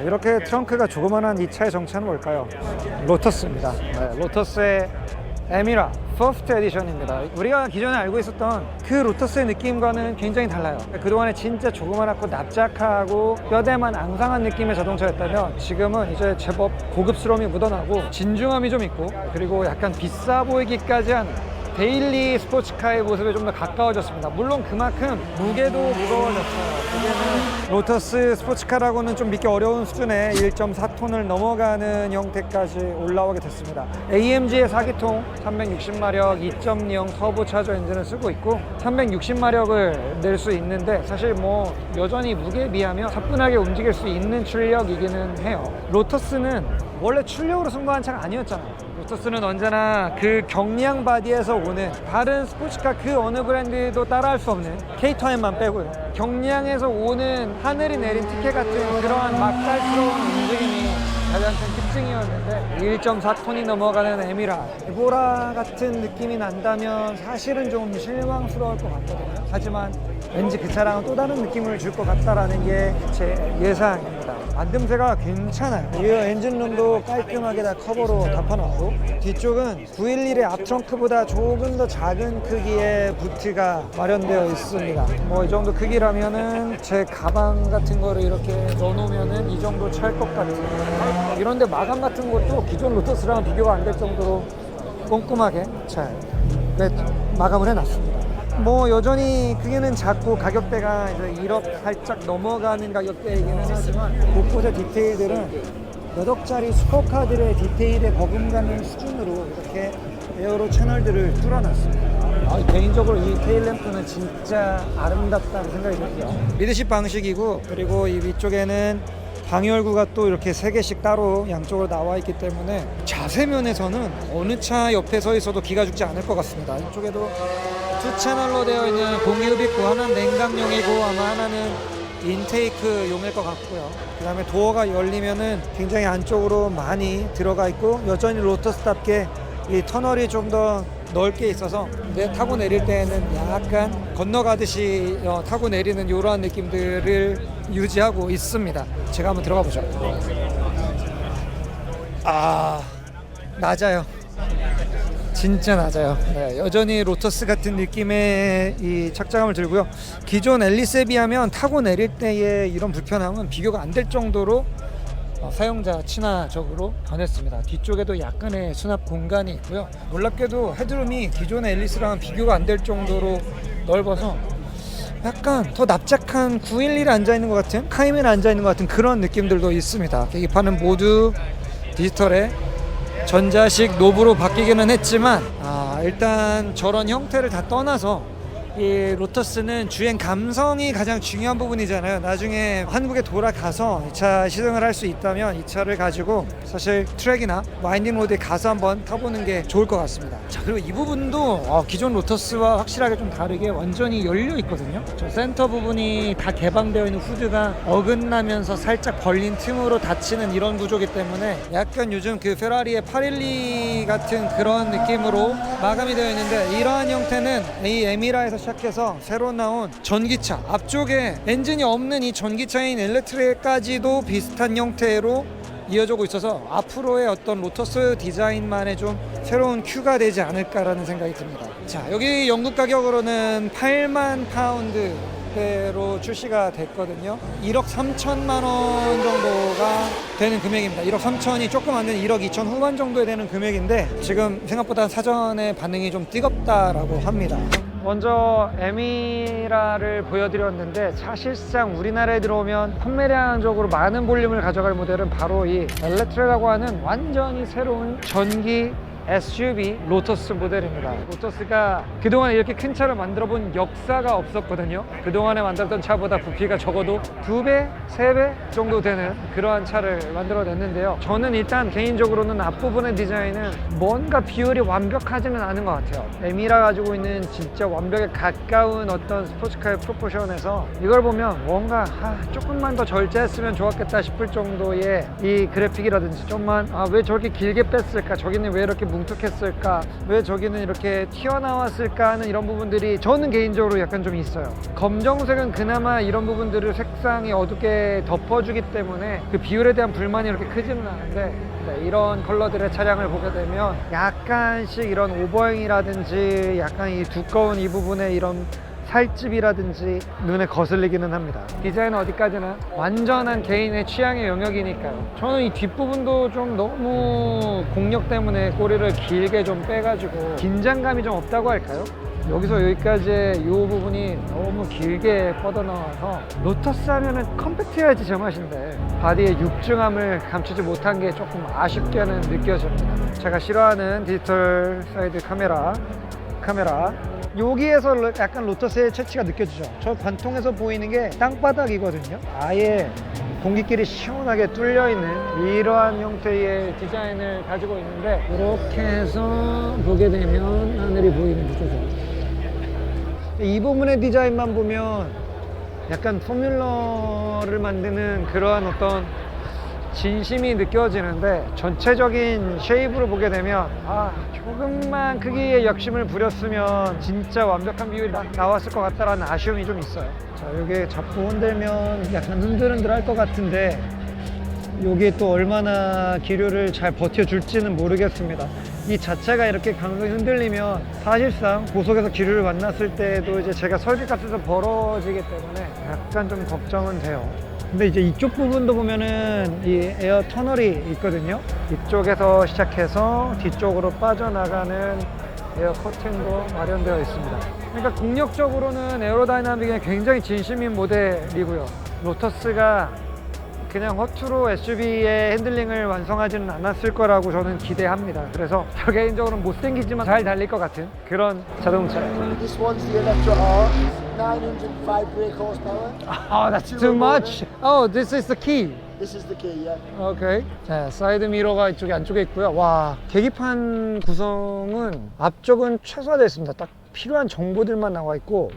이렇게 트렁크가 조그만한 이 차의 정체는 뭘까요? 로터스입니다. 네, 로터스의 에미라 퍼스트 에디션입니다. 우리가 기존에 알고 있었던 그 로터스의 느낌과는 굉장히 달라요. 그동안에 진짜 조그만하고 납작하고 뼈대만 앙상한 느낌의 자동차였다면 지금은 이제 제법 고급스러움이 묻어나고 진중함이 좀 있고, 그리고 약간 비싸 보이기까지 한 데일리 스포츠카의 모습에 좀 더 가까워졌습니다. 물론 그만큼 무게도 무거워졌어요. 무게는 로터스 스포츠카라고는 좀 믿기 어려운 수준의 1.4톤을 넘어가는 형태까지 올라오게 됐습니다. AMG의 4기통 360마력 2.0 터보차저 엔진을 쓰고 있고 360마력을 낼 수 있는데, 사실 뭐 여전히 무게에 비하면 차분하게 움직일 수 있는 출력이기는 해요. 로터스는 원래 출력으로 승부한 차가 아니었잖아요. 로터스는 언제나 그 경량 바디에서 오는, 다른 스포츠카 그 어느 브랜드도 따라할 수 없는 K2M만 빼고요, 경량에서 오는 하늘이 내린 티켓 같은 그러한 막달스러운 움직임이 가장 큰 특징이었는데, 1.4톤이 넘어가는 에미라, 에보라 같은 느낌이 난다면 사실은 좀 실망스러울 것 같거든요. 하지만 왠지 그 차랑은 또 다른 느낌을 줄 것 같다라는 게 제 예상입니다. 만듦새가 괜찮아요. 이 엔진룸도 깔끔하게 다 커버로 덮어놨고, 뒤쪽은 911의 앞 트렁크보다 조금 더 작은 크기의 부트가 마련되어 있습니다. 뭐 이 정도 크기라면은 제 가방 같은 거를 이렇게 넣어놓으면은 이 정도 찰 것 같은, 이런데 마감 같은 것도 기존 로터스랑 비교가 안 될 정도로 꼼꼼하게 잘 마감을 해놨습니다. 뭐 여전히 크기는 작고 가격대가 이제 1억 살짝 넘어가는 가격대이기는 하지만 곳곳의 디테일들은 몇 억짜리 슈퍼카들의 디테일에 버금가는 수준으로 이렇게 에어로 채널들을 뚫어놨습니다. 개인적으로 이 테일램프는 진짜 아름답다는 생각이 들고요. 미드십 방식이고, 그리고 이 위쪽에는 방열구가 또 이렇게 3개씩 따로 양쪽으로 나와 있기 때문에 자세면에서는 어느 차 옆에 서 있어도 기가 죽지 않을 것 같습니다. 이쪽에도 2채널로 되어 있는 공기흡입구, 하나는 냉각용이고 아마 하나는 인테이크용일 것 같고요. 그 다음에 도어가 열리면은 굉장히 안쪽으로 많이 들어가 있고, 여전히 로터스답게 이 터널이 좀 더 넓게 있어서 타고 내릴 때에는 약간 건너가듯이 타고 내리는 이러한 느낌들을 유지하고 있습니다. 제가 한번 들어가 보죠. 낮아요. 진짜 낮아요. 네, 여전히 로터스 같은 느낌의 이 착장감을 들고요. 기존 앨리스에 비하면 타고 내릴 때의 이런 불편함은 비교가 안 될 정도로 사용자 친화적으로 변했습니다. 뒤쪽에도 약간의 수납 공간이 있고요. 놀랍게도 헤드룸이 기존의 앨리스랑은 비교가 안 될 정도로 넓어서 약간 더 납작한 911에 앉아있는 것 같은, 카이맨에 앉아있는 것 같은 그런 느낌들도 있습니다. 계기판은 모두 디지털의 전자식 노브로 바뀌기는 했지만 일단 저런 형태를 다 떠나서 이 로터스는 주행 감성이 가장 중요한 부분이잖아요. 나중에 한국에 돌아가서 이 차 시승을 할 수 있다면 이 차를 가지고 사실 트랙이나 와인딩 로드에 가서 한번 타보는 게 좋을 것 같습니다. 자, 그리고 이 부분도 기존 로터스와 확실하게 좀 다르게 완전히 열려 있거든요. 저 센터 부분이 다 개방되어 있는 후드가 어긋나면서 살짝 벌린 틈으로 닫히는 이런 구조이기 때문에 약간 요즘 그 페라리의 812 같은 그런 느낌으로 마감이 되어 있는데, 이러한 형태는 이 에미라에서 시작해서 새로 나온 전기차, 앞쪽에 엔진이 없는 이 전기차인 엘레트릭까지도 비슷한 형태로 이어지고 있어서 앞으로의 어떤 로터스 디자인만의 좀 새로운 큐가 되지 않을까라는 생각이 듭니다. 자, 여기 영국 가격으로는 8만 파운드대로 출시가 됐거든요. 1억 3천만 원 정도가 되는 금액입니다. 1억 3천이 조금 안 되는 1억 2천 후반 정도 되는 금액인데, 지금 생각보다 사전의 반응이 좀 뜨겁다라고 합니다. 먼저 에미라를 보여드렸는데, 사실상 우리나라에 들어오면 판매량적으로 많은 볼륨을 가져갈 모델은 바로 이 엘레트라라고 하는 완전히 새로운 전기 SUV 로터스 모델입니다. 로터스가 그동안 이렇게 큰 차를 만들어 본 역사가 없었거든요. 그동안에 만들었던 차보다 부피가 적어도 2배, 3배 정도 되는 그러한 차를 만들어냈는데요. 저는 일단 개인적으로는 앞부분의 디자인은 뭔가 비율이 완벽하지는 않은 것 같아요. 에미라 가지고 있는 진짜 완벽에 가까운 어떤 스포츠카의 프로포션에서 이걸 보면 뭔가 조금만 더 절제했으면 좋았겠다 싶을 정도의 이 그래픽이라든지, 좀만 왜 저렇게 길게 뺐을까, 저기는 왜 이렇게 뭉툭했을까, 왜 저기는 이렇게 튀어나왔을까 하는 이런 부분들이 저는 개인적으로 약간 좀 있어요. 검정색은 그나마 이런 부분들을 색상이 어둡게 덮어주기 때문에 그 비율에 대한 불만이 이렇게 크지는 않은데, 네, 이런 컬러들의 차량을 보게 되면 약간씩 이런 오버행이라든지 약간 이 두꺼운 이 부분에 이런 살집이라든지 눈에 거슬리기는 합니다. 디자인은 어디까지나 완전한 개인의 취향의 영역이니까요. 저는 이 뒷부분도 좀 너무 공력 때문에 꼬리를 길게 좀 빼가지고 긴장감이 좀 없다고 할까요? 여기서 여기까지의 이 부분이 너무 길게 뻗어나와서 로터스 하면은 컴팩트해야지 제맛인데 바디의 육중함을 감추지 못한 게 조금 아쉽게는 느껴집니다. 제가 싫어하는 디지털 사이드 카메라 여기에서 약간 로터스의 채취가 느껴지죠. 저 관통에서 보이는 게 땅바닥이거든요. 아예 공기길이 시원하게 뚫려있는 이러한 형태의 디자인을 가지고 있는데, 이렇게 해서 보게 되면 하늘이 보이는 구조죠. 이 부분의 디자인만 보면 약간 포뮬러를 만드는 그러한 어떤 진심이 느껴지는데, 전체적인 쉐입으를 보게 되면 조금만 크기의 욕심을 부렸으면 진짜 완벽한 비율이 나왔을 것 같다라는 아쉬움이 좀 있어요. 자, 이게 잡고 흔들면 약간 흔들흔들 할 것 같은데 이게 또 얼마나 기류를 잘 버텨줄지는 모르겠습니다. 이 자체가 이렇게 강하게 흔들리면 사실상 고속에서 기류를 만났을 때도 이제 제가 설계값에서 벌어지기 때문에 약간 좀 걱정은 돼요. 근데 이제 이쪽 부분도 보면은 이 에어 터널이 있거든요. 이쪽에서 시작해서 뒤쪽으로 빠져나가는 에어 커튼도 마련되어 있습니다. 그러니까 공력적으로는 에어로다이나믹에 굉장히 진심인 모델이고요. 로터스가 그냥 허투루 SUV의 핸들링을 완성하지는 않았을 거라고 저는 기대합니다. 그래서 저 개인적으로는 못생기지만 잘 달릴 것 같은 그런 자동차예요. This one's the Electra R, 905 brake horsepower. Oh, that's too much. Oh, this is the key. This is the key, yeah. 오케이. 자, 사이드 미러가 이쪽에 안쪽에 있고요. 와, 계기판 구성은 앞쪽은 최소화되어 있습니다. 딱 필요한 정보들만 나와 있고,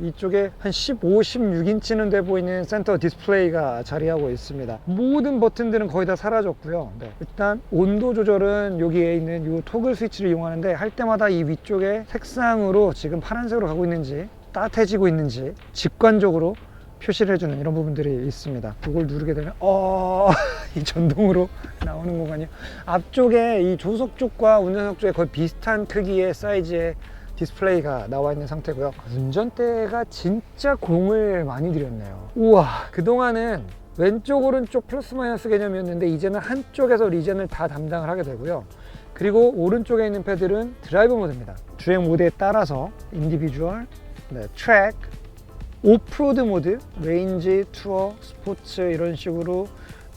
이쪽에 한 15, 16인치는 돼 보이는 센터 디스플레이가 자리하고 있습니다. 모든 버튼들은 거의 다 사라졌고요. 네. 일단 온도 조절은 여기에 있는 이 토글 스위치를 이용하는데, 할 때마다 이 위쪽에 색상으로 지금 파란색으로 가고 있는지 따뜻해지고 있는지 직관적으로 표시를 해주는 이런 부분들이 있습니다. 그걸 누르게 되면 이 전동으로 나오는 공간이요. 앞쪽에 이 조석 쪽과 운전석 쪽에 거의 비슷한 크기의 사이즈의 디스플레이가 나와 있는 상태고요. 운전대가 진짜 공을 많이 들였네요. 우와, 그동안은 왼쪽 오른쪽 플러스 마이너스 개념이었는데 이제는 한쪽에서 리젠을 다 담당을 하게 되고요. 그리고 오른쪽에 있는 패들은 드라이브 모드입니다. 주행 모드에 따라서 인디비주얼, 트랙, 오프로드 모드, 레인지, 투어, 스포츠 이런 식으로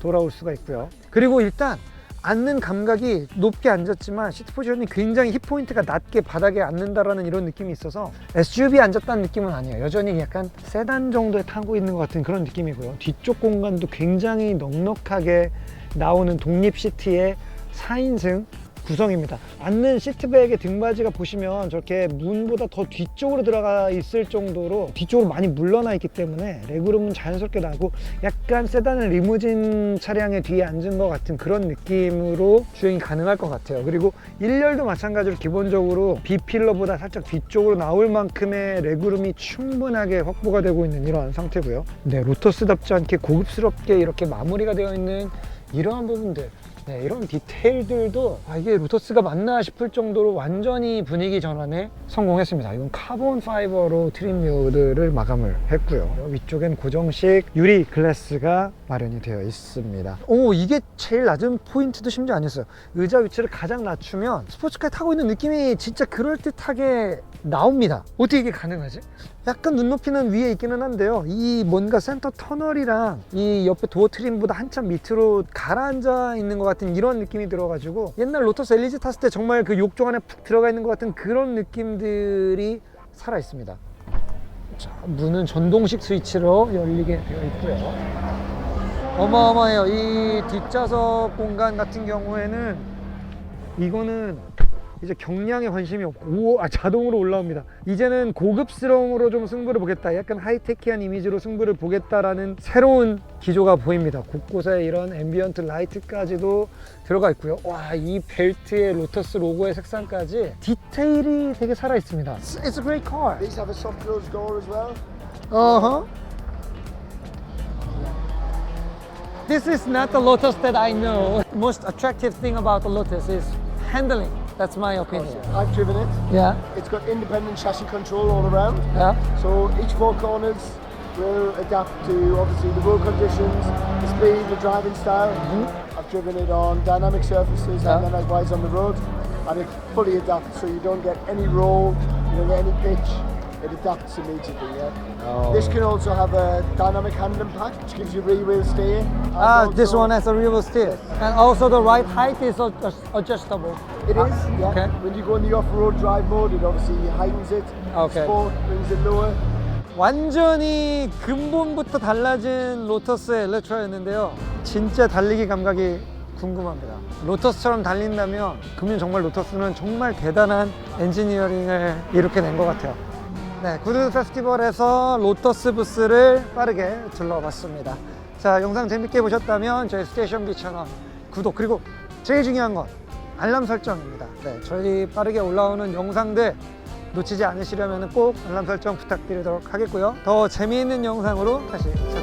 돌아올 수가 있고요. 그리고 일단 앉는 감각이 높게 앉았지만 시트 포지션이 굉장히 힙 포인트가 낮게 바닥에 앉는다라는 이런 느낌이 있어서 SUV에 앉았다는 느낌은 아니에요. 여전히 약간 세단 정도에 타고 있는 것 같은 그런 느낌이고요. 뒤쪽 공간도 굉장히 넉넉하게 나오는 독립 시트의 4인승 구성입니다. 앉는 시트백의 등받이가 보시면 저렇게 문보다 더 뒤쪽으로 들어가 있을 정도로 뒤쪽으로 많이 물러나 있기 때문에 레그룸은 자연스럽게 나고 약간 세단은 리무진 차량의 뒤에 앉은 것 같은 그런 느낌으로 주행이 가능할 것 같아요. 그리고 1열도 마찬가지로 기본적으로 B필러보다 살짝 뒤쪽으로 나올 만큼의 레그룸이 충분하게 확보가 되고 있는 이러한 상태고요. 네, 로터스답지 않게 고급스럽게 이렇게 마무리가 되어 있는 이러한 부분들, 네, 이런 디테일들도 이게 로터스가 맞나 싶을 정도로 완전히 분위기 전환에 성공했습니다. 이건 카본 파이버로 트림묘들을 마감을 했고요. 위쪽엔 고정식 유리 글래스가 마련이 되어 있습니다. 이게 제일 낮은 포인트도 심지어 아니었어요. 의자 위치를 가장 낮추면 스포츠카에 타고 있는 느낌이 진짜 그럴듯하게 나옵니다. 어떻게 이게 가능하지? 약간 눈높이는 위에 있기는 한데요, 이 뭔가 센터 터널이랑 이 옆에 도어 트림보다 한참 밑으로 가라앉아 있는 것 같은 이런 느낌이 들어가지고 옛날 로터스 엘리즈 탔을 때 정말 그 욕조 안에 푹 들어가 있는 것 같은 그런 느낌들이 살아 있습니다. 자, 문은 전동식 스위치로 열리게 되어 있고요. 어마어마해요. 이 뒷좌석 공간 같은 경우에는 이거는 이제 경량에 관심이 없고 자동으로 올라옵니다. 이제는 고급스러움으로 좀 승부를 보겠다, 약간 하이테키한 이미지로 승부를 보겠다라는 새로운 기조가 보입니다. 곳곳에 이런 앰비언트 라이트까지도 들어가 있고요. 와, 이 벨트에 로터스 로고의 색상까지 디테일이 되게 살아 있습니다. It's a great car. These have a soft closed door as well. Uh-huh. This is not the Lotus that I know. Most attractive thing about the Lotus is handling. That's my opinion. I've driven it. Yeah, It's got independent chassis control all around. yeah. So each four corners will adapt to obviously the road conditions, the speed, the driving style. I've driven it on dynamic surfaces Yeah. and then likewise on the road, and it fully adapts so you don't get any roll, you don't get any pitch. It adapts immediately. Yeah. Oh. This can also have a dynamic handling pack, which gives you rear wheel steer. and This also- one has a rear steer. And also the ride height is adjustable. It is. Yeah. Okay. When you go in the off-road drive mode, it obviously heightens it. Okay. Sport brings it lower. 완전히 근본부터 달라진 로터스의 엘렉트라였는데요. 진짜 달리기 감각이 궁금합니다. 로터스처럼 달린다면 그러면 정말 로터스는 정말 대단한 엔지니어링을 이룩해낸 것 같아요. 네, 구두 페스티벌에서 로터스 부스를 빠르게 둘러봤습니다. 자, 영상 재밌게 보셨다면 저희 스테이션 B 채널 구독, 그리고 제일 중요한 건 알람 설정입니다. 네, 저희 빠르게 올라오는 영상들 놓치지 않으시려면 꼭 알람 설정 부탁드리도록 하겠고요. 더 재미있는 영상으로 다시 찾아뵙겠습니다.